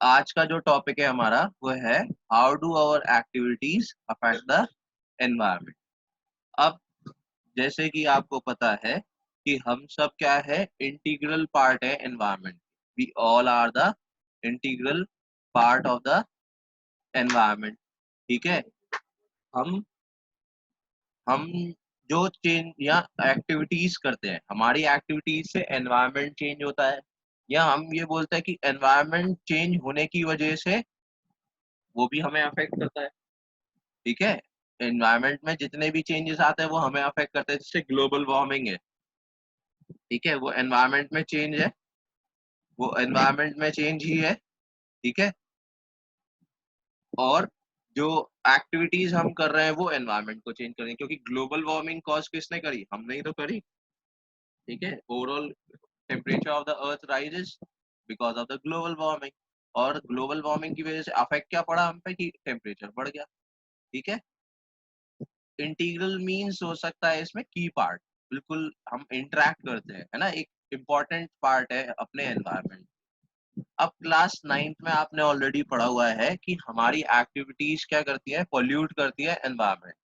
आज का जो टॉपिक है हमारा वो है how do our activities affect the environment. अब जैसे कि आपको पता है कि हम सब क्या है, इंटीग्रल पार्ट है environment. We all are the integral part of the environment. ठीक है। हम हम जो चेंज या एक्टिविटीज करते हैं, हमारी एक्टिविटीज से एनवायरनमेंट चेंज होता है, या हम ये बोलते हैं कि एनवायरनमेंट चेंज होने की वजह से वो भी हमें अफेक्ट करता है। ठीक है। एनवायरनमेंट में जितने भी चेंजेस आते हैं वो हमें अफेक्ट करते हैं, जैसे ग्लोबल वार्मिंग है। ठीक है, वो एनवायरनमेंट में चेंज है, वो एनवायरनमेंट में चेंज ही है। ठीक है। और जो एक्टिविटीज हम कर रहे हैं वो एनवायरनमेंट को चेंज कर रहे हैं, क्योंकि ग्लोबल वार्मिंग कॉज किसने करी? हमने ही तो करी। ठीक है। Overall temperature of the earth rises because of the global warming, और ग्लोबल वार्मिंग की वजह से अफेक्ट क्या पड़ा हम पे कि टेम्परेचर बढ़ गया। ठीक है। इंटीग्रल मीन्स हो सकता है इसमें की पार्ट, बिल्कुल हम इंटरेक्ट करते हैं, है ना, एक इम्पॉर्टेंट पार्ट है अपने एनवायरनमेंट। अब क्लास 9th में आपने ऑलरेडी पढ़ा हुआ है कि हमारी एक्टिविटीज क्या करती है, पोल्यूट करती है एनवायरनमेंट।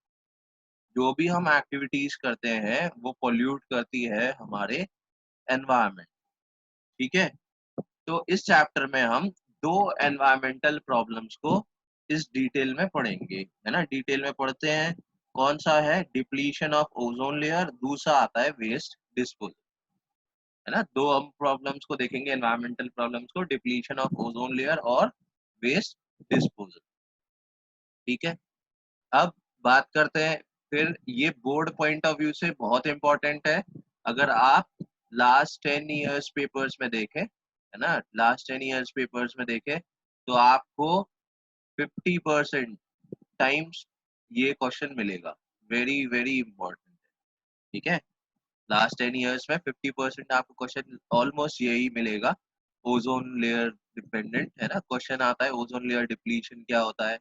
जो भी हम एक्टिविटीज करते हैं वो पोल्यूट करती है हमारे एनवायरनमेंट। ठीक है। तो इस चैप्टर में हम दो एनवायरमेंटल प्रॉब्लम्स को इस डिटेल में पढ़ेंगे, है ना। डिटेल में पढ़ते हैं। कौन सा है? डिप्लीशन ऑफ ओजोन लेयर, दूसरा आता है वेस्ट डिस्पोजल, है ना। दो हम प्रॉब्लम्स को देखेंगे, एनवायरमेंटल प्रॉब्लम्स को, डिप्लीशन ऑफ ओजोन लेयर और वेस्ट डिस्पोजल। ठीक है। अब बात करते हैं, फिर ये बोर्ड पॉइंट ऑफ व्यू से बहुत इंपॉर्टेंट है। अगर आप लास्ट 10 years पेपर्स में देखें, है ना, लास्ट 10 years पेपर्स में देखें, तो आपको 50% टाइम्स ये क्वेश्चन मिलेगा। वेरी वेरी इंपॉर्टेंट है। ठीक है। लास्ट 10 years में 50% आपको क्वेश्चन ऑलमोस्ट यही मिलेगा। ओजोन लेयर डिपेंडेंट, है ना, क्वेश्चन आता है ओजोन लेयर डिप्लीशन क्या होता है,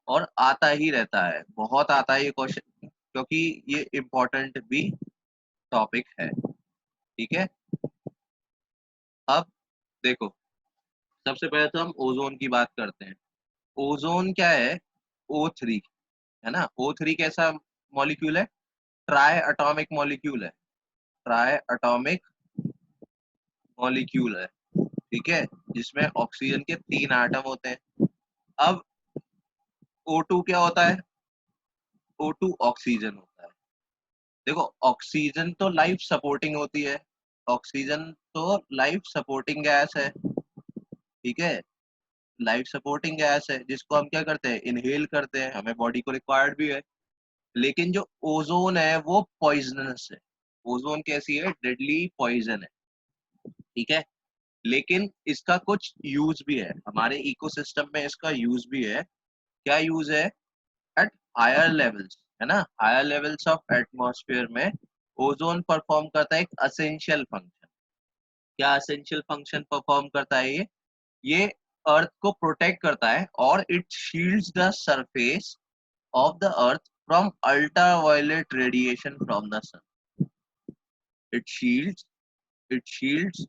और आता ही रहता है, बहुत आता है ये क्वेश्चन, क्योंकि ये इम्पोर्टेंट भी टॉपिक है। ठीक है। अब देखो, सबसे पहले तो हम ओजोन की बात करते हैं। ओजोन क्या है? O3, है ना। O3 कैसा मॉलिक्यूल है? ट्राई एटॉमिक मॉलिक्यूल है। ट्राई एटॉमिक मॉलिक्यूल है। ठीक है। जिसमें ऑक्सीजन के 3 एटम होते हैं। अब O2 क्या होता है? O2 ऑक्सीजन होता है। देखो, ऑक्सीजन तो लाइफ सपोर्टिंग होती है, ऑक्सीजन तो लाइफ सपोर्टिंग गैस है। ठीक है। लाइफ सपोर्टिंग गैस है जिसको हम क्या करते हैं, इनहेल करते हैं, हमें बॉडी को रिक्वायर्ड भी है। लेकिन जो ओजोन है वो पॉइजनस है। ओजोन कैसी है? डेडली पॉइजन है। ठीक है। लेकिन इसका कुछ यूज भी है हमारे इकोसिस्टम में, इसका यूज भी है। क्या यूज है? एट हायर लेवल्स, है ना, हायर लेवल्स ऑफ एटमॉस्फेयर में ओजोन परफॉर्म करता है एक असेंशियल फंक्शन। क्या असेंशियल फंक्शन परफॉर्म करता है ये अर्थ को प्रोटेक्ट करता है, और it shields the surface of the earth from ultraviolet radiation from the sun. It shields, it shields,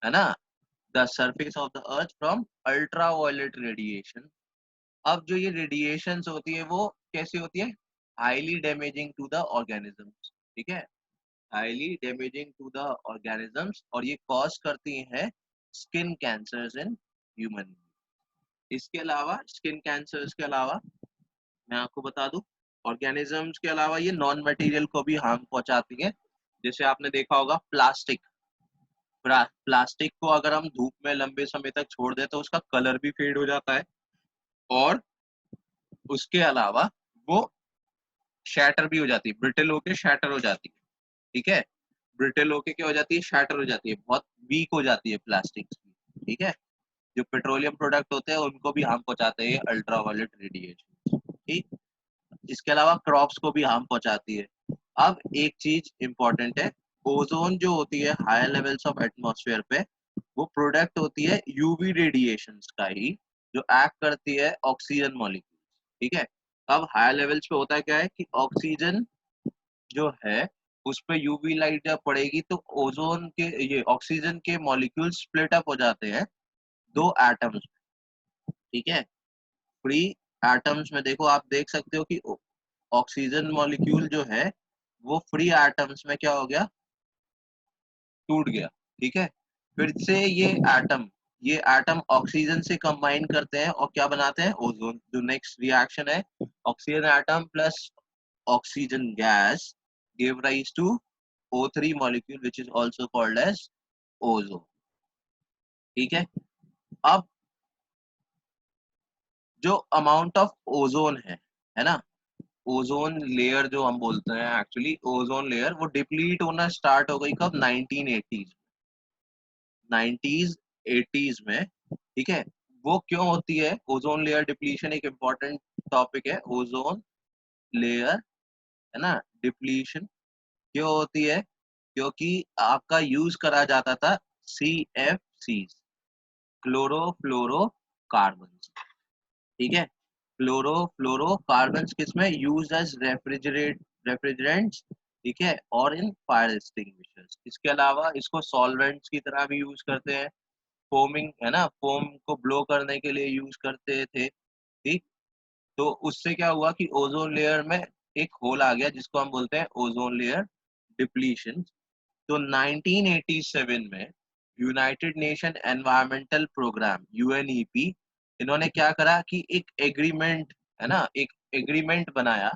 है ना, the surface of the earth from ultraviolet radiation. अब जो ये रेडिएशंस होती है वो कैसी होती है? Highly damaging to the organisms. ठीक है। Highly damaging to the organisms, और ये कॉज करती हैं स्किन कैंसर्स इन ह्यूमन। इसके अलावा, स्किन कैंसर्स के अलावा, मैं आपको बता दूं, ऑर्गेनिजम्स के अलावा ये नॉन मटेरियल को भी हार्म पहुंचाती है। जैसे आपने देखा होगा प्लास्टिक। प्लास्टिक को अगर हम धूप में लंबे समय तक छोड़ दें तो उसका कलर भी फेड हो जाता है, और उसके अलावा वो शैटर भी हो जाती है, ब्रिटल होके शैटर हो जाती है। ठीक है। ब्रिटल होके क्या हो जाती है? शैटर हो जाती है, बहुत वीक हो जाती है प्लास्टिक। ठीक है। जो पेट्रोलियम प्रोडक्ट होते हैं उनको भी हार्म पहुंचाते हैं अल्ट्रावायलेट रेडिएशन। ठीक। इसके अलावा क्रॉप्स को भी हार्म पहुंचाती है। अब एक चीज इंपॉर्टेंट है, ओजोन जो होती है हायर लेवल्स ऑफ एटमॉस्फेयर पे, वो प्रोडक्ट होती है यूवी रेडिएशंस का ही, जो एक्ट करती है ऑक्सीजन मॉलिक्यूल। ठीक है। अब हायर लेवल्स पे होता है क्या है कि ऑक्सीजन जो है उस पे यूवी लाइट जब पड़ेगी तो ओजोन के, ये ऑक्सीजन के मॉलिक्यूल स्प्लिट अप हो जाते हैं दो एटम्स, ठीक है, फ्री एटम्स में देखो आप देख सकते हो कि ऑक्सीजन मॉलिक्यूल जो है वो फ्री एटम्स में क्या हो गया, टूट गया, ठीक है। फिर से ये एटम ऑक्सीजन से कंबाइन करते हैं और क्या बनाते हैं, ओजोन। जो नेक्स्ट रिएक्शन है, oxygen atom plus oxygen gas give rise to O3 molecule which is also called as ozone, ठीक है। अब जो अमाउंट ऑफ ओजोन है ना, ओजोन लेयर जो हम बोलते हैं, एक्चुअली ओजोन लेयर वो डिप्लीट होना स्टार्ट हो गई कब, 1980s, 90s 80s में, ठीक है। वो क्यों होती है ओजोन लेयर डिप्लीशन, एक इंपॉर्टेंट टॉपिक है ओजोन लेयर, है ना, डिप्लीशन क्यों होती है, क्योंकि आपका यूज करा जाता था CFC, क्लोरोफ्लोरोकार्बन, ठीक है। क्लोरोफ्लोरोकार्बन किसमें यूज एज रेफ्रिजरेंट्स, ठीक है, और इन फायर एक्सटिंग्विशर्स। इसके अलावा इसको सॉल्वेंट्स की तरह भी यूज करते हैं, फोमिंग, है ना, फोम को ब्लो करने के लिए यूज करते थे, ठीक। तो उससे क्या हुआ कि ओजोन लेयर में एक होल आ गया जिसको हम बोलते हैं ओजोन लेयर डिप्लीशन। तो 1987 में United Nation environmental program UNEP, इन्होंने क्या करा कि एक एग्रीमेंट, है ना, एक एग्रीमेंट बनाया,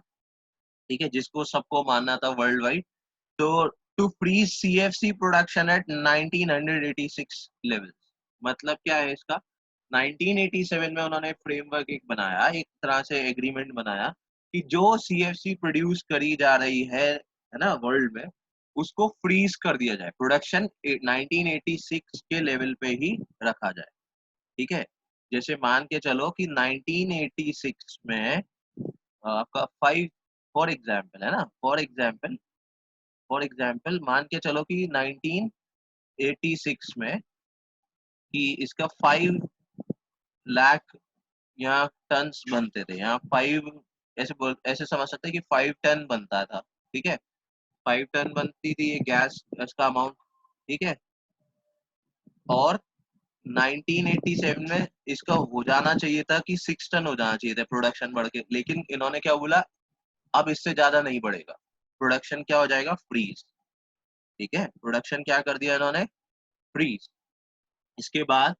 ठीक है, जिसको सबको मानना था वर्ल्ड वाइड। तो to freeze CFC production at 1986 level, मतलब क्या है इसका, 1987 में उन्होंने फ्रेमवर्क एक बनाया, एक तरह से एग्रीमेंट बनाया कि जो CFC प्रोड्यूस करी जा रही है ना वर्ल्ड में, उसको फ्रीज कर दिया जाए, प्रोडक्शन 1986 के लेवल पे ही रखा जाए, ठीक है। जैसे मान के चलो कि 1986 में आपका 5, फॉर एग्जाम्पल, है ना, फॉर एग्जाम्पल मान के चलो कि 1986 में कि इसका 5 लाख यहाँ टन्स बनते थे, यहाँ 5, ऐसे समझ सकते हैं कि 5 टन बनता था, ठीक है, 5 टन बनती थी ये गैस, इसका अमाउंट, ठीक है। और 1987 में इसका हो जाना चाहिए था कि 6 टन हो जाना चाहिए था प्रोडक्शन बढ़ के, लेकिन इन्होंने क्या बोला, अब इससे ज्यादा नहीं बढ़ेगा, प्रोडक्शन क्या हो जाएगा, फ्रीज, ठीक है, प्रोडक्शन क्या कर दिया इन्होंने, फ्रीज। इसके बाद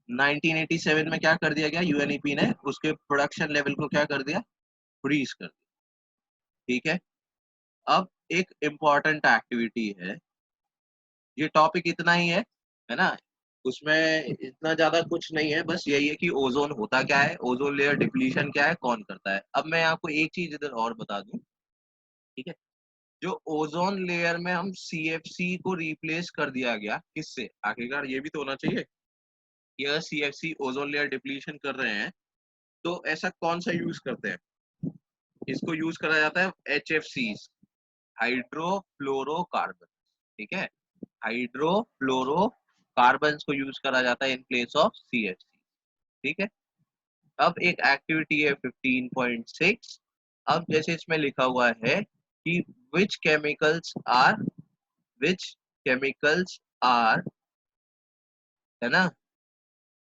1987 में क्या कर दिया गया, UNEP ने उसके प्रोडक्शन लेवल को क्या कर दिया, फ्रीज कर दिया, ठीक है। अब एक इम्पॉर्टेंट एक्टिविटी है, ये टॉपिक इतना ही है ना, उसमें इतना ज्यादा कुछ नहीं है, बस यही है कि ओजोन होता क्या है, ओजोन लेयर डिप्लीशन क्या है, कौन करता है। अब मैं आपको एक चीज इधर और बता दूं, ठीक है। जो ओजोन लेयर में हम CFC को रिप्लेस कर दिया गया, किससे, आखिरकार ये भी तो होना चाहिए कि अगर CFC ओजोन लेयर डिप्लीशन कर रहे हैं तो ऐसा कौन सा यूज करते हैं, इसको यूज करा जाता है HFC, हाइड्रोफ्लोरोकार्बन, ठीक है, हाइड्रोफ्लोरोकार्बन को यूज करा जाता है इन प्लेस ऑफ CFC, ठीक है। अब एक एक्टिविटी है 15.6, अब जैसे इसमें लिखा हुआ है कि which chemicals are which chemicals are है ना,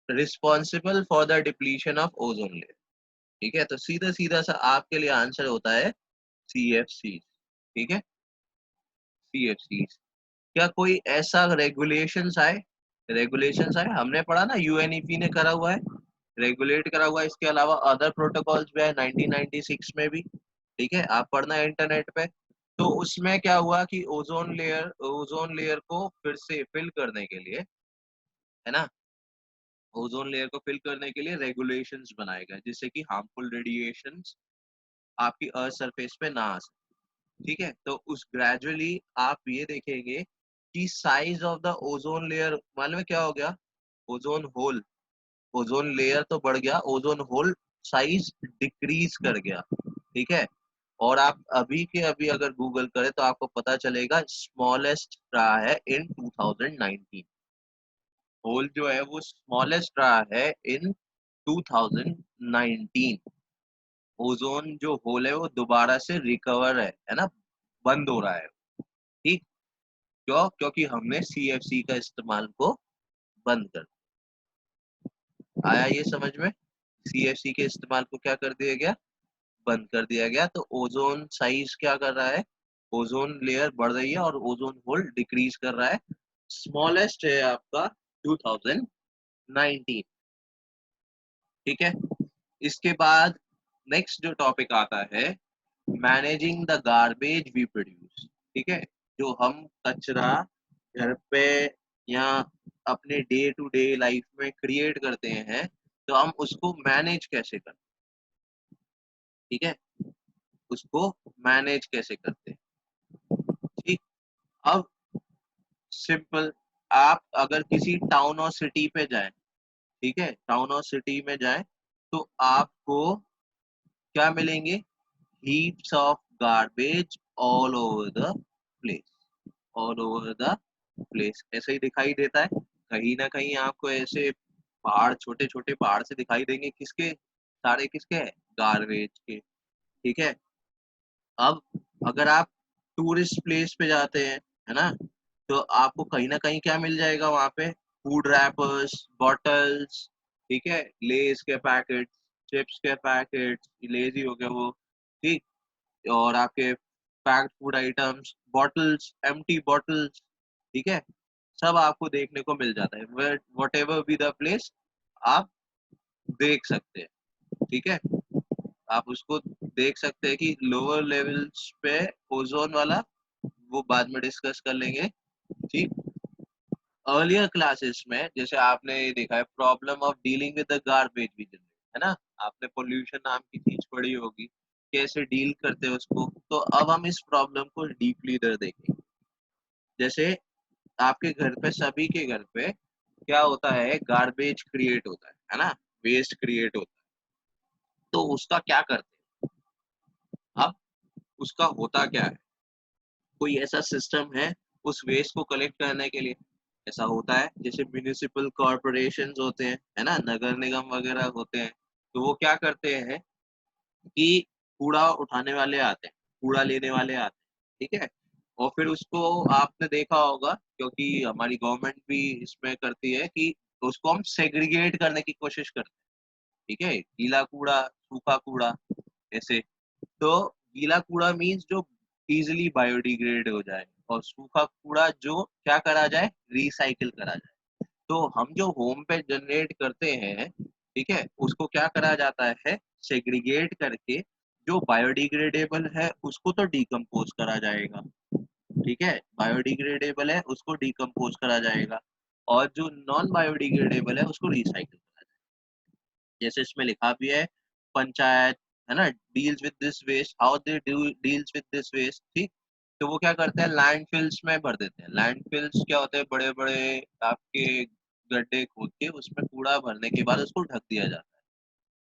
responsible for the depletion of ozone layer, ठीक है। तो सीधा सीधा सा आपके लिए आंसर होता है CFC, ठीक है, CFC। क्या कोई ऐसा रेगुलेशंस आए, हमने पढ़ा ना, UNEP ने करा हुआ है, रेगुलेट करा हुआ है, इसके अलावा अदर प्रोटोकॉल्स भी है 1996 में भी, ठीक है, आप पढ़ना है इंटरनेट पे। तो उसमें क्या हुआ कि ओजोन लेयर को फिर से फिल करने के लिए, है ना, ओजोन लेयर को फिल करने के लिए रेगुलेशंस बनाए गए जिससे कि हार्मफुल रेडिएशंस आपकी अर्थ सरफेस पे ना आ सके, ठीक है। तो उस ग्रेजुअली आप ये देखेंगे कि size of the ozone layer, मालूम है क्या हो गया, ओजोन होल, ओजोन लेयर तो बढ़ गया, ओजोन होल साइज डिक्रीज कर गया, ठीक है। और आप अभी के अभी अगर गूगल करें तो आपको पता चलेगा स्मॉलेस्ट रहा है इन 2019, होल जो है वो स्मॉलेस्ट रहा है इन 2019। ओजोन जो होल है वो दोबारा से रिकवर है ना, बंद हो रहा है, ठीक। क्यों, क्योंकि हमने CFC का इस्तेमाल को बंद कर दिया। आया ये समझ में? CFC के इस्तेमाल को क्या कर दिया गया, बंद कर दिया गया। तो ओजोन साइज क्या कर रहा है, ओजोन लेयर बढ़ रही है और ओजोन होल डिक्रीज कर रहा है। स्मॉलेस्ट है आपका 2019। ठीक है, इसके बाद नेक्स्ट जो टॉपिक आता है, managing the garbage we produce. ठीक है, जो हम कचरा घर पे या अपने डे टू डे लाइफ में क्रिएट करते हैं, तो हम उसको मैनेज कैसे करते हैं। ठीक है, उसको मैनेज कैसे करते हैं। ठीक, अब सिंपल, आप अगर किसी टाउन और सिटी पे जाएं, ठीक है, टाउन और सिटी में जाएं, तो आपको क्या मिलेंगे, heaps of garbage all over the place, all over the place ऐसे ही दिखाई देता है। कहीं ना कहीं आपको ऐसे पहाड़, छोटे छोटे पहाड़ से दिखाई देंगे, किसके, सारे किसके हैं, गार्बेज के। ठीक है, अब अगर आप टूरिस्ट प्लेस पे जाते हैं, है ना, तो आपको कहीं ना कहीं क्या मिल जाएगा वहां पे, फूड रैपर्स, बॉटल्स, ठीक है, लेज के पैकेट, चिप्स के पैकेट, लेज ही हो गया वो, ठीक, और आपके packed food items, bottles, empty bottles, ठीक है, सब आपको देखने को मिल जाता है। What ever be the place, आप देख सकते हैं। ठीक है, आप उसको देख सकते हैं कि लोअर लेवल्स पे ओजोन वाला, वो बाद में डिस्कस कर लेंगे। ठीक, अर्लियर क्लासेस में जैसे आपने ये देखा है, problem of dealing with the garbage भी है ना, आपने पोल्यूशन नाम की चीज पढ़ी होगी, कैसे डील करते हैं उसको। तो अब हम इस प्रॉब्लम को डीपली इधर देखेंगे। जैसे आपके घर पे, सभी के घर पे क्या होता है, गार्बेज क्रिएट होता है ना, वेस्ट क्रिएट होता है। तो उसका क्या करते हैं, अब उसका होता क्या है, कोई ऐसा सिस्टम है उस वेस्ट को कलेक्ट करने के लिए। ऐसा होता है, जैसे म्यूनिसिपल कॉरपोरेशंस होते हैं, है ना, नगर निगम वगैरह होते हैं, तो वो क्या करते हैं कि कूड़ा उठाने वाले आते हैं, कूड़ा लेने वाले आते हैं, ठीक है, और फिर उसको आपने देखा होगा, क्योंकि हमारी गवर्नमेंट भी इसमें करती है कि उसको हम सेग्रीगेट करने की कोशिश करते हैं। ठीक है, गीला कूड़ा, सूखा कूड़ा, ऐसे। तो गीला कूड़ा मीन्स जो इजिली बायोडिग्रेड हो जाए, और सूखा कूड़ा जो क्या करा जाए, रिसाइकिल करा जाए। तो हम जो होम पे जनरेट करते हैं, ठीक है, उसको क्या करा जाता है, सेग्रीगेट करके जो बायोडिग्रेडेबल है उसको तो डिकम्पोज करा जाएगा। ठीक है, बायोडिग्रेडेबल है उसको डिकम्पोज करा जाएगा, और जो नॉन बायोडिग्रेडेबल है उसको रिसाइकिल करा जाएगा। जैसे इसमें लिखा भी है, पंचायत, है ना, deals with this waste, how they deals with this waste. ठीक, तो वो क्या करते हैं, लैंडफिल्स में भर देते हैं। लैंडफिल्स क्या होते हैं, बड़े बड़े आपके गड्ढे खोद के उसमें कूड़ा भरने के बाद उसको ढक दिया जाता है।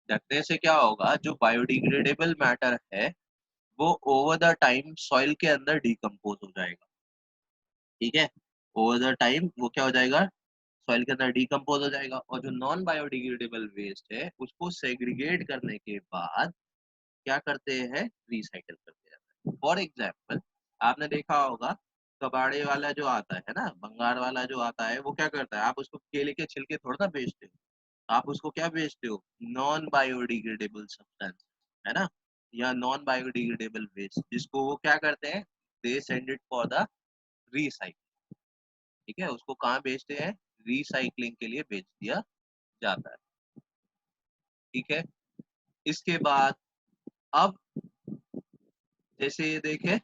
ढकने से क्या होगा, जो बायोडिग्रेडेबल मैटर है वो ओवर द टाइम सॉइल के अंदर डिकम्पोज हो जाएगा। ठीक है, ओवर द टाइम वो क्या हो जाएगा, सॉइल के अंदर डिकम्पोज हो जाएगा, और जो नॉन बायोडिग्रेडेबल वेस्ट है उसको सेग्रीगेट करने के बाद क्या करते हैं, रिसाइकिल करते हैं। फॉर एग्जाम्पल, आपने देखा होगा, कबाड़े वाला जो आता है ना, भंगार वाला जो आता है, वो क्या करता है, आप उसको केले के छिलके थोड़ा ना बेचते हो, आप उसको क्या बेचते हो, नॉन बायोडिग्रेडेबल सब्सटेंस, है ना, या नॉन बायोडिग्रेडेबल वेस्ट, जिसको वो क्या करते हैं, they send it for the recycle. ठीक है, उसको कहाँ बेचते हैं, रिसाइकलिंग के लिए बेच दिया जाता है। ठीक है, इसके बाद अब जैसे ये देखें,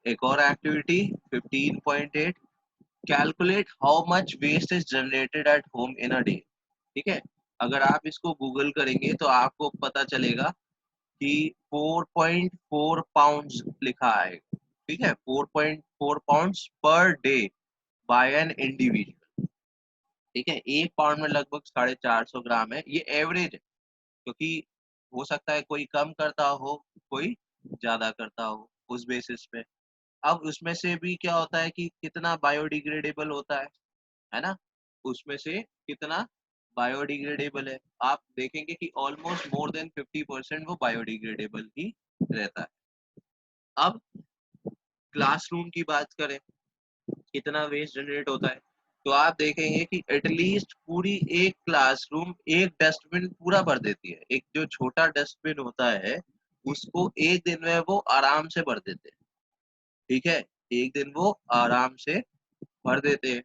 एक और activity 15.8, calculate how much waste is generated at home in a day. ठीक है, अगर आप इसको गूगल करेंगे तो आपको पता चलेगा कि 4.4 पाउंड्स लिखा है। ठीक है, 4.4 pounds per day bye an individual. ठीक है, एक पाउंड में लगभग 450 ग्राम है, ये एवरेज है, क्योंकि हो सकता है कोई कम करता हो, कोई ज्यादा करता हो, उस बेसिस पे। अब उसमें से भी क्या होता है कि कितना बायोडिग्रेडेबल होता है ना, उसमें से कितना बायोडिग्रेडेबल है, आप देखेंगे कि ऑलमोस्ट मोर देन 50% वो बायोडिग्रेडेबल ही रहता है। अब क्लासरूम की बात करें, कितना वेस्ट जनरेट होता है, तो आप देखेंगे कि एटलीस्ट पूरी एक क्लासरूम एक डस्टबिन पूरा भर देती है। एक जो छोटा डस्टबिन होता है उसको एक दिन में वो आराम से भर देते हैं। ठीक है, एक दिन वो आराम से भर देते हैं।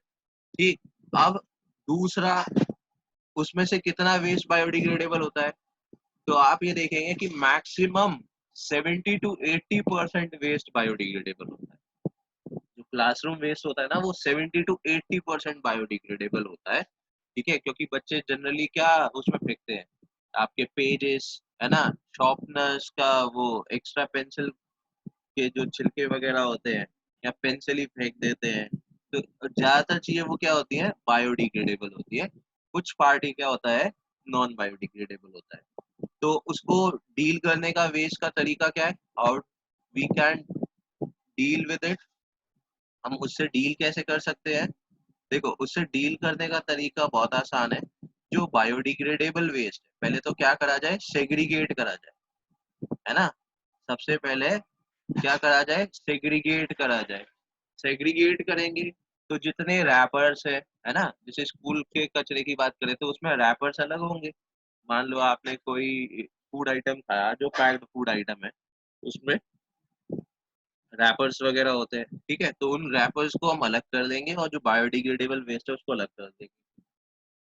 ठीक, अब दूसरा, उसमें से कितना वेस्ट बायोडिग्रेडेबल होता है? तो आप ये देखेंगे कि मैक्सिमम 70 to 80% वेस्ट बायोडिग्रेडेबल होता है। जो क्लासरूम वेस्ट होता है ना, वो 70 to 80% बायोडिग्रेडेबल होता है। ठीक है, क्योंकि बच्चे जनरली क्या उसमें फेंकते हैं, आपके पेजेस, है ना, शार्पनर्स का वो एक्स्ट्रा पेंसिल के जो छिलके वगैरह होते हैं, या पेंसिल ही फेंक देते हैं। तो ज्यादातर चीजें वो क्या होती हैं, बायोडिग्रेडेबल होती है। कुछ पार्ट ही क्या होता है, नॉन बायोडिग्रेडेबल होता है। तो उसको डील करने का वेस्ट का तरीका क्या है, how we can deal with it, हम उससे डील कैसे कर सकते हैं? देखो, उससे डील करने का तरीका बहुत आसान है। जो बायोडिग्रेडेबल वेस्ट है, पहले तो क्या करा जाए, सेग्रीगेट करा जाए, है ना। सबसे पहले क्या करा जाए, सेग्रीगेट करा जाए। सेग्रीगेट करेंगे तो जितने रैपर्स है ना, जैसे स्कूल के कचरे की बात करें तो उसमें रैपर्स अलग होंगे। मान लो आपने कोई फूड आइटम खाया जो पैक्ड फूड आइटम है, उसमें रैपर्स वगैरह होते हैं। ठीक है, तो उन रैपर्स को हम अलग कर देंगे और जो बायोडिग्रेडेबल वेस्ट है उसको अलग कर देंगे।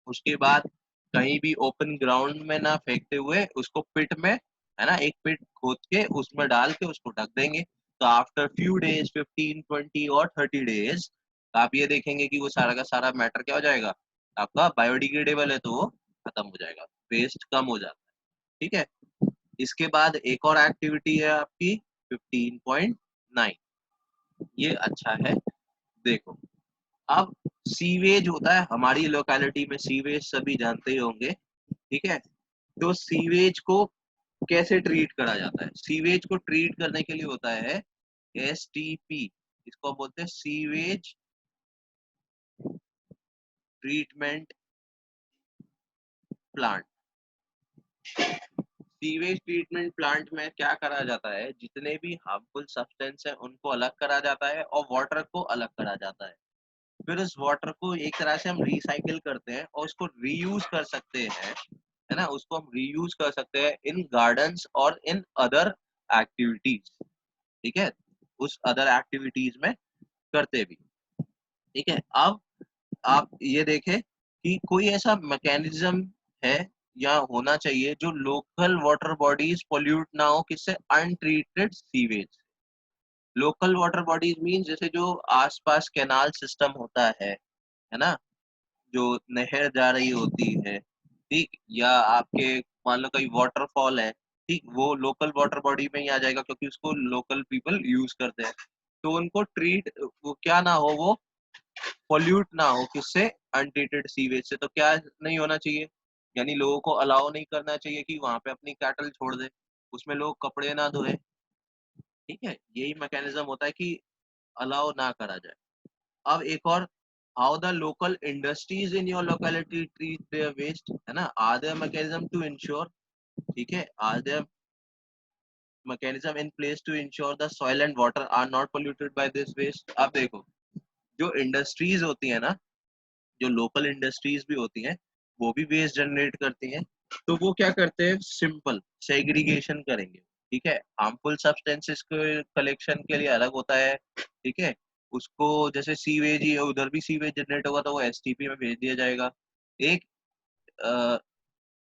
उसके बाद कहीं भी ओपन ग्राउंड में ना फेंकते हुए उसको पिट में, है ना, एक पिट खोद के उसमें डाल के उसको ढक देंगे। तो आफ्टर फ्यू डेज, 15, 20 और 30 डेज, आप ये देखेंगे कि वो सारा का सारा मैटर क्या हो जाएगा, आपका बायोडिग्रेडेबल है, तो वो खत्म हो जाएगा, वेस्ट कम हो जाता है। ठीक है, इसके बाद एक और एक्टिविटी है आपकी 15.9। ये अच्छा है। देखो, अब सीवेज होता है हमारी लोकेलिटी में, सीवेज सभी जानते ही होंगे। ठीक है, तो सीवेज को कैसे ट्रीट करा जाता है? सीवेज को ट्रीट करने के लिए होता है STP, इसको बोलते हैं sewage treatment plant. Sewage treatment plant में क्या करा जाता है, जितने भी हार्मफुल सब्सटेंस है उनको अलग करा जाता है और वाटर को अलग करा जाता है। फिर उस वाटर को एक तरह से हम रिसाइकिल करते हैं और उसको रीयूज कर सकते हैं, है ना, उसको हम रीयूज कर सकते हैं इन गार्डन्स और इन अदर एक्टिविटीज। ठीक है, उस अदर एक्टिविटीज में करते भी। ठीक है, अब आप ये देखें कि कोई ऐसा मैकेनिज्म है या होना चाहिए जो लोकल वाटर बॉडीज पोल्यूट ना हो किससे, untreated sewage. Local water bodies mean जैसे जो आसपास कैनाल सिस्टम होता है ना, जो नहर जा रही होती है, ठीक, या आपके मान लो कहीं वाटरफॉल है, ठीक, वो लोकल वाटर बॉडी में ही आ जाएगा क्योंकि उसको लोकल पीपल यूज करते हैं। तो उनको ट्रीट, वो क्या ना हो, वो पोल्यूट ना हो किससे, अनट्रीटेड सीवेज से। तो क्या नहीं होना चाहिए, यानी लोगों को अलाउ नहीं करना चाहिए कि वहां पे अपनी कैटल छोड़ दे, उसमें लोग कपड़े ना धोए। ठीक है, यही मैकेनिज्म होता है कि अलाउ ना करा जाए। अब एक और, how the local industries in your locality treat their waste, है ना, are there mechanism to ensure, ठीक है, are there mechanism in place to ensure the soil and water are not polluted by this waste. अब देखो, जो industries होती है ना, जो लोकल इंडस्ट्रीज भी होती हैं, वो भी वेस्ट जनरेट करती हैं। तो वो क्या करते हैं, सिंपल सेग्रीगेशन करेंगे। ठीक है, हार्मफुल सब्सटेंसेस के कलेक्शन के लिए अलग होता है। ठीक है, उसको जैसे सीवेज ही है, उधर भी सीवेज जनरेट होगा तो वो STP में भेज दिया जाएगा। एक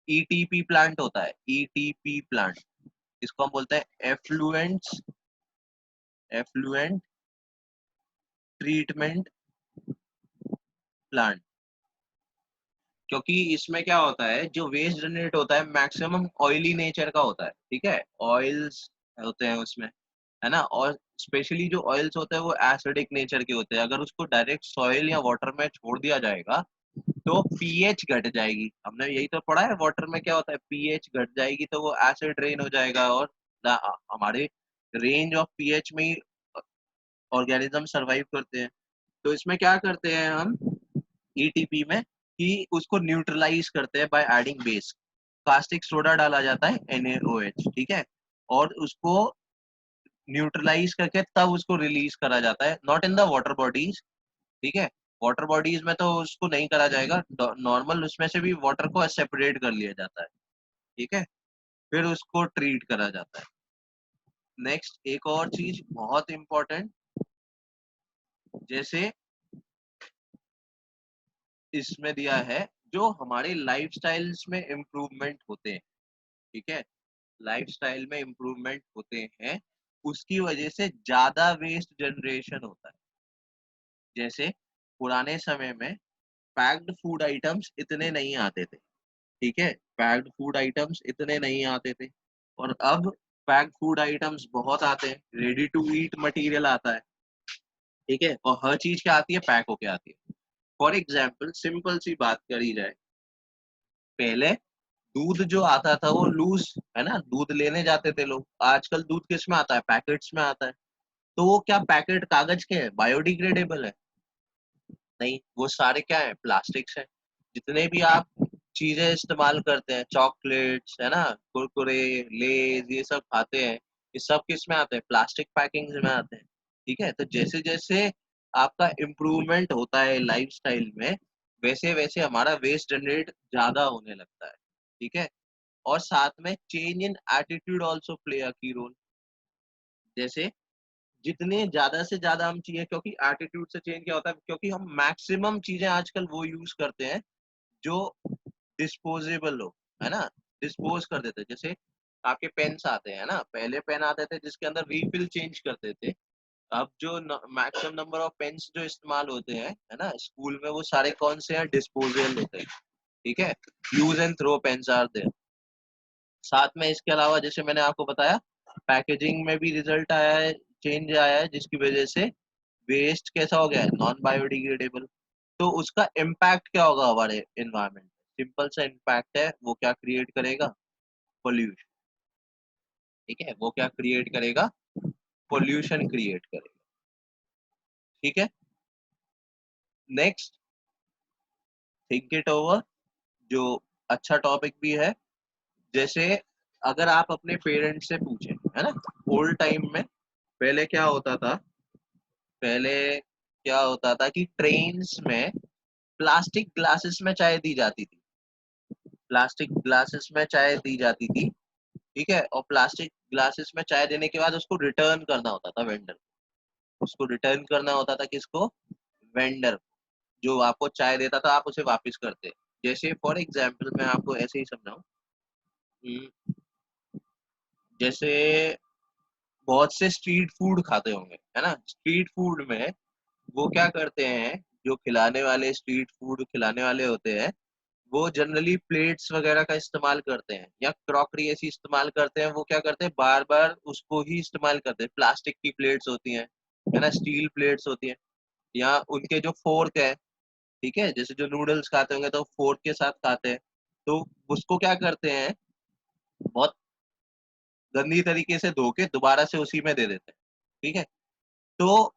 ETP प्लांट होता है, ETP प्लांट, इसको हम बोलते हैं एफ्लुएंट ट्रीटमेंट प्लांट। क्योंकि इसमें क्या होता है, जो वेस्ट जनरेट होता है मैक्सिमम ऑयली नेचर का होता है। ठीक है, ऑयल्स होते हैं उसमें, है ना, और स्पेशली जो ऑयल्स होते हैं वो एसिडिक नेचर के होते हैं। अगर उसको डायरेक्ट सॉइल या वाटर में छोड़ दिया जाएगा तो पीएच घट जाएगी। हमने यही तो पढ़ा है, वाटर में क्या होता है, पीएच घट जाएगी तो वो एसिड रेन हो जाएगा, और हमारे रेंज ऑफ पीएच में ही ऑर्गेनिज्म सरवाइव करते हैं। तो इसमें क्या करते हैं हम ETP में, कि उसको न्यूट्रलाइज करते हैं by adding base. Caustic soda डाला जाता है NaOH, ठीक है, और उसको न्यूट्रलाइज करके तब उसको रिलीज करा जाता है, not in the water bodies. ठीक है, वाटर बॉडीज में तो उसको नहीं करा जाएगा, नॉर्मल उसमें से भी वाटर को सेपरेट कर लिया जाता है, ठीक है, फिर उसको ट्रीट करा जाता है। नेक्स्ट एक और चीज बहुत इंपॉर्टेंट, जैसे इसमें दिया है जो हमारे लाइफस्टाइल्स में इम्प्रूवमेंट होते हैं, ठीक है, लाइफस्टाइल में इम्प्रूवमेंट होते हैं, उसकी वजह से ज्यादा वेस्ट जनरेशन होता है। जैसे पुराने समय में पैक्ड फूड आइटम्स इतने नहीं आते थे, ठीक है, पैक्ड फूड आइटम्स इतने नहीं आते थे, और अब पैक्ड फूड आइटम्स बहुत आते हैं, रेडी टू ईट मटेरियल आता है, ठीक है, और हर चीज क्या आती है, पैक होके आती है। फॉर एग्जाम्पल सिंपल सी बात करी जाए, पहले दूध जो आता था वो लूज, है ना, दूध लेने जाते थे लोग, आजकल दूध किस में आता है, पैकेट्स में आता है। तो वो क्या पैकेट कागज के हैं, बायोडिग्रेडेबल है? नहीं, वो सारे क्या है, प्लास्टिक्स है। जितने भी आप चीजें इस्तेमाल करते हैं, चॉकलेट्स, है ना, कुरकुरे, लेज, ये सब खाते हैं, ये सब किस में आते हैं, प्लास्टिक पैकिंग में आते हैं, ठीक है। तो जैसे जैसे आपका इम्प्रूवमेंट होता है लाइफस्टाइल में, वैसे वैसे हमारा वेस्ट जनरेट ज्यादा होने लगता है, ठीक है। और साथ में change in attitude also play a की रोल। जैसे जितने ज्यादा से ज्यादा हम चीजें, क्योंकि एटीट्यूड से चेंज क्या होता है, क्योंकि हम मैक्सिमम चीजें आजकल वो यूज करते हैं जो डिस्पोजेबल हो, है ना, डिस्पोज कर देते हैं। जैसे आपके पेन्स आते हैं ना, पहले पेन आते थे जिसके अंदर रीफिल चेंज करते थे, अब जो मैक्सिमम नंबर ऑफ पेन्स जो इस्तेमाल होते हैं, है ना, स्कूल में, वो सारे कौन से हैं, डिस्पोजेबल होते हैं, ठीक है, use and throw pens are there. साथ में इसके अलावा जैसे मैंने आपको बताया, पैकेजिंग में भी रिजल्ट आया है, चेंज आया है, जिसकी वजह से वेस्ट कैसा हो गया है, नॉन बायोडिग्रेडेबल। तो उसका इम्पैक्ट क्या होगा हमारे इन्वायरमेंट, सिंपल सा इम्पैक्ट है, वो क्या क्रिएट करेगा, पोल्यूशन, ठीक है, वो क्या क्रिएट करेगा, पोल्यूशन क्रिएट करेगा, ठीक है। नेक्स्ट, थिंक इट ओवर, जो अच्छा टॉपिक भी है। जैसे अगर आप अपने पेरेंट्स से पूछें, है ना, ओल्ड टाइम में पहले क्या होता था, पहले क्या होता था कि ट्रेन्स में प्लास्टिक ग्लासेस में चाय दी जाती थी, प्लास्टिक ग्लासेस में चाय दी जाती थी, ठीक है, और प्लास्टिक ग्लासेस में चाय देने के बाद उसको रिटर्न करना होता था वेंडर, उसको रिटर्न करना होता था किसको, वेंडर, जो आपको चाय देता था आप उसे वापस करते। जैसे फॉर एग्जाम्पल मैं आपको ऐसे ही समझाऊं, जैसे बहुत से स्ट्रीट फूड खाते होंगे, है ना, स्ट्रीट फूड में वो क्या करते हैं, जो खिलाने वाले, स्ट्रीट फूड खिलाने वाले होते हैं, वो जनरली प्लेट्स वगैरह का इस्तेमाल करते हैं या क्रॉकरी ऐसी इस्तेमाल करते हैं, वो क्या करते हैं, बार बार उसको ही इस्तेमाल करते हैं, प्लास्टिक की प्लेट्स होती हैं, है ना, स्टील प्लेट्स होती हैं, या उनके जो फोर्क है, ठीक है, जैसे जो नूडल्स खाते होंगे तो फोर्क के साथ खाते हैं, तो उसको क्या करते हैं, बहुत गंदी तरीके से धो के दोबारा से उसी में दे देते हैं, ठीक है। तो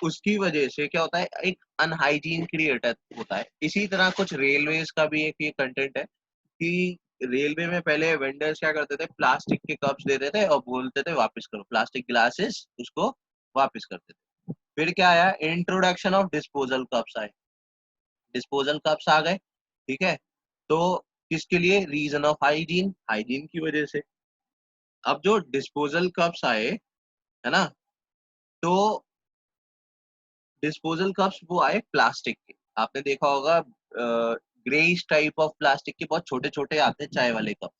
उसकी वजह से क्या होता है, एक अनहाइजीन क्रिएट होता है। इसी तरह कुछ रेलवेज का भी एक ये कंटेंट है कि रेलवे में पहले वेंडर्स क्या करते थे, प्लास्टिक के कप्स देते थे और बोलते थे वापस करो, प्लास्टिक ग्लासेस उसको वापस करते थे। फिर क्या आया, इंट्रोडक्शन ऑफ डिस्पोजल कप्स आए, डिस्पोजल कप्स आ गए, ठीक है। तो किसके लिए, रीजन ऑफ हाइजीन, हाइजीन की वजह से। अब जो डिस्पोजल कप्स आए, है ना, तो डिस्पोजल कप्स वो आए प्लास्टिक के, आपने देखा होगा ग्रेइश टाइप ऑफ प्लास्टिक के बहुत छोटे छोटे आते हैं चाय वाले कप,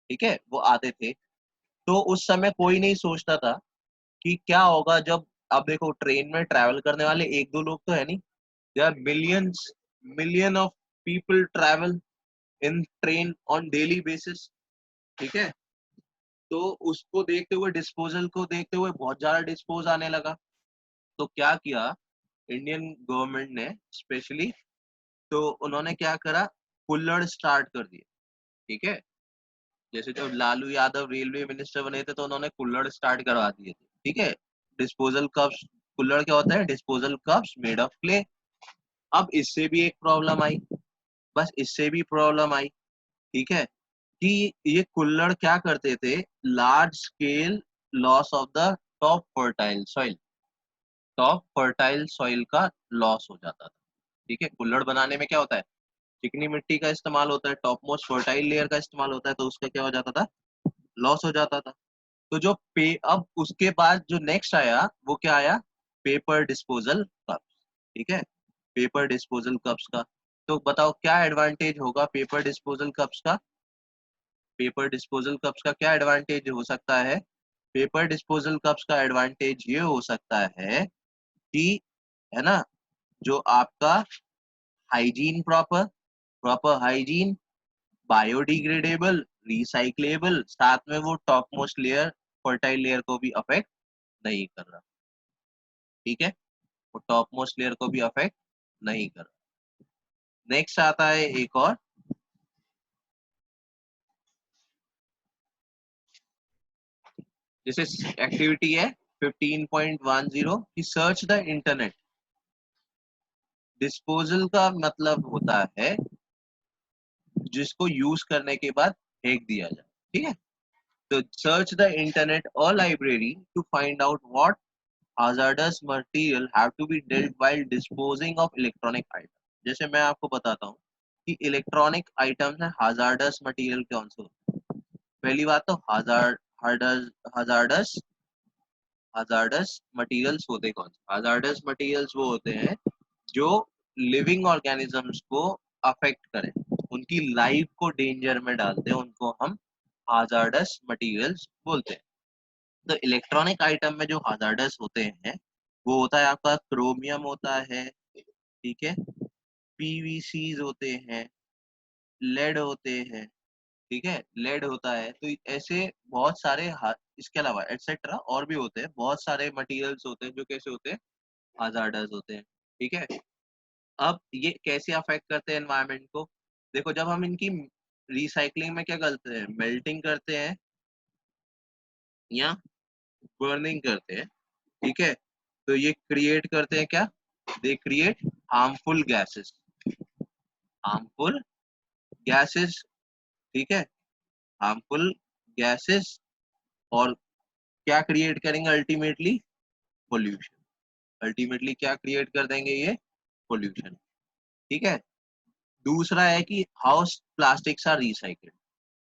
ठीक है, वो आते थे। तो उस समय कोई नहीं सोचता था कि क्या होगा जब, अब देखो ट्रेन में ट्रैवल करने वाले एक दो लोग तो है नहीं, there are millions, million of people travel in train on daily basis, ठीक है। तो उसको देखते हुए, डिस्पोजल को देखते हुए बहुत ज्यादा डिस्पोज आने लगा। तो क्या किया इंडियन गवर्नमेंट ने स्पेशली, तो उन्होंने क्या करा, कुल्हड़ स्टार्ट कर दिए, ठीक है। जैसे जब लालू यादव रेलवे मिनिस्टर बने थे तो उन्होंने कुल्हड़ स्टार्ट करवा दिए थे, ठीक है। डिस्पोजल कप्स, कुल्हड़ क्या होता है, disposal cups made of clay. अब इससे भी एक प्रॉब्लम आई, बस इससे भी प्रॉब्लम आई, ठीक है, कि ये कुल्हड़ क्या करते थे, large scale loss of the top fertile soil, top fertile soil का लॉस हो जाता था, ठीक है, कुल्हड़ बनाने में क्या होता है, चिकनी मिट्टी का इस्तेमाल होता है, टॉप मोस्ट फर्टाइल लेयर का इस्तेमाल होता है, तो उसका क्या हो जाता था, लॉस हो जाता था। तो जो पे अब उसके बाद जो नेक्स्ट आया वो क्या आया, पेपर डिस्पोजल कप्स। ठीक है, पेपर डिस्पोजल कप्स का, तो बताओ क्या एडवांटेज होगा पेपर डिस्पोजल कप्स का। पेपर डिस्पोजल कप्स का क्या एडवांटेज हो सकता है, पेपर डिस्पोजल कप्स का एडवांटेज ये हो सकता है कि, है ना, जो आपका hygiene, proper proper hygiene, biodegradable, recyclable, साथ में वो top most layer fertile layer को भी अफेक्ट नहीं कर रहा। ठीक है, वो टॉप मोस्ट लेयर को भी अफेक्ट नहीं कर रहा। नेक्स्ट आता है एक और, जैसे एक्टिविटी है 15.10 कि सर्च द इंटरनेट। डिस्पोजल का मतलब होता है जिसको यूज करने के बाद फेंक दिया जाए। ठीक है, तो सर्च द इंटरनेट और library to find out what hazardous material have to be dealt while disposing of electronic items। जैसे मैं आपको बताता हूँ कि इलेक्ट्रॉनिक आइटम्स है, hazardous material कौन से होते हैं। पहली बात तो hazardous hazardous materials होते कौन से, hazardous materials वो होते हैं जो लिविंग ऑर्गेनिजम्स को अफेक्ट करें, उनकी लाइफ को डेंजर में डालते हैं, उनको हम hazardous materials बोलते हैं। तो इलेक्ट्रॉनिक आइटम में जो hazardous होते हैं वो होता है आपका क्रोमियम होता है, ठीक है, पीवीसीज होते हैं, लेड होते हैं। ठीक है, लेड होता है, तो ऐसे बहुत सारे इसके अलावा एटसेट्रा और भी होते हैं, बहुत सारे मटेरियल्स होते हैं जो कैसे होते हैं, hazardous होते हैं। ठीक है, अब ये कैसे अफेक्ट करते हैं एनवायरनमेंट को, देखो जब हम इनकी रिसाइकलिंग में क्या करते हैं, मेल्टिंग करते हैं या बर्निंग करते हैं। ठीक है, तो ये क्रिएट करते हैं क्या, they create harmful gases, harmful gases. ठीक है, हार्मफुल गैसेस, और क्या क्रिएट करेंगे अल्टीमेटली, पोल्यूशन। अल्टीमेटली क्या क्रिएट कर देंगे ये, पोल्यूशन। ठीक है, दूसरा है कि how plastics are recycled.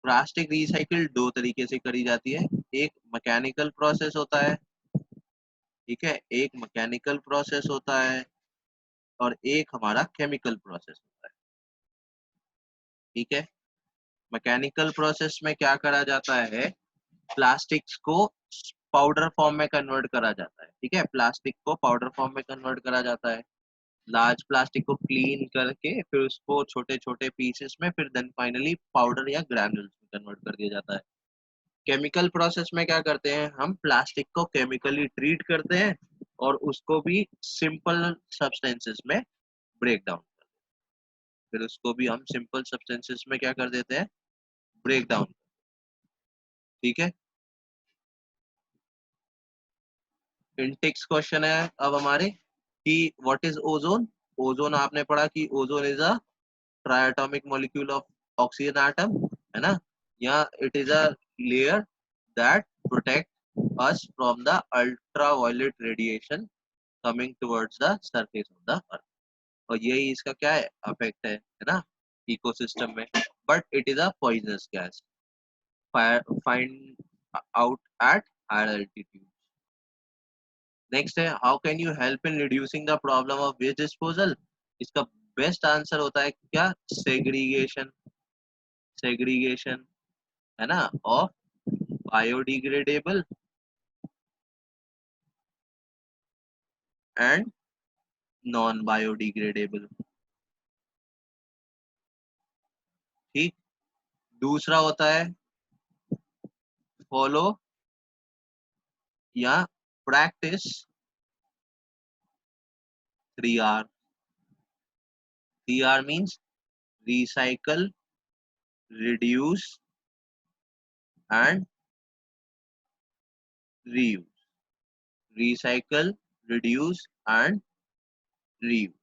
Plastic recycle दो तरीके से करी जाती है, एक मैकेनिकल प्रोसेस होता है, ठीक है, एक मैकेनिकल प्रोसेस होता है और एक हमारा केमिकल प्रोसेस होता है। ठीक है, मैकेनिकल प्रोसेस में क्या करा जाता है, प्लास्टिक्स को पाउडर फॉर्म में कन्वर्ट करा जाता है। ठीक है, प्लास्टिक को पाउडर फॉर्म में कन्वर्ट करा जाता है, लार्ज प्लास्टिक को क्लीन करके फिर उसको छोटे छोटे पीसेस में, फिर देन फाइनली पाउडर या ग्रैन्युल्स में कन्वर्ट कर दिया जाता है। केमिकल प्रोसेस में क्या करते हैं, हम प्लास्टिक को केमिकली ट्रीट करते हैं और उसको भी सिंपल सब्सटेंसेस में ब्रेक डाउन, फिर उसको भी हम सिंपल सब्सटेंसेस में क्या कर देते हैं, ब्रेक डाउन। ठीक है, इंटेक्स क्वेश्चन है अब हमारे कि व्हाट इज ओजोन। ओजोन आपने पढ़ा कि ozone is a triatomic molecule of oxygen atom, है ना, या it is a layer that protect us from the ultraviolet radiation coming towards the surface of the earth। और यही इसका क्या है, अफेक्ट है ना, इकोसिस्टम में। But it is a poisonous gas, find out at higher altitude. Next है, how can you help in reducing the problem of waste disposal. इसका बेस्ट आंसर होता है क्या, सेग्रीगेशन, सेग्रीगेशन, है ना, of biodegradable and non biodegradable. ठीक, दूसरा होता है फॉलो या practice 3R। 3R means recycle, reduce and reuse. Recycle, reduce and reuse.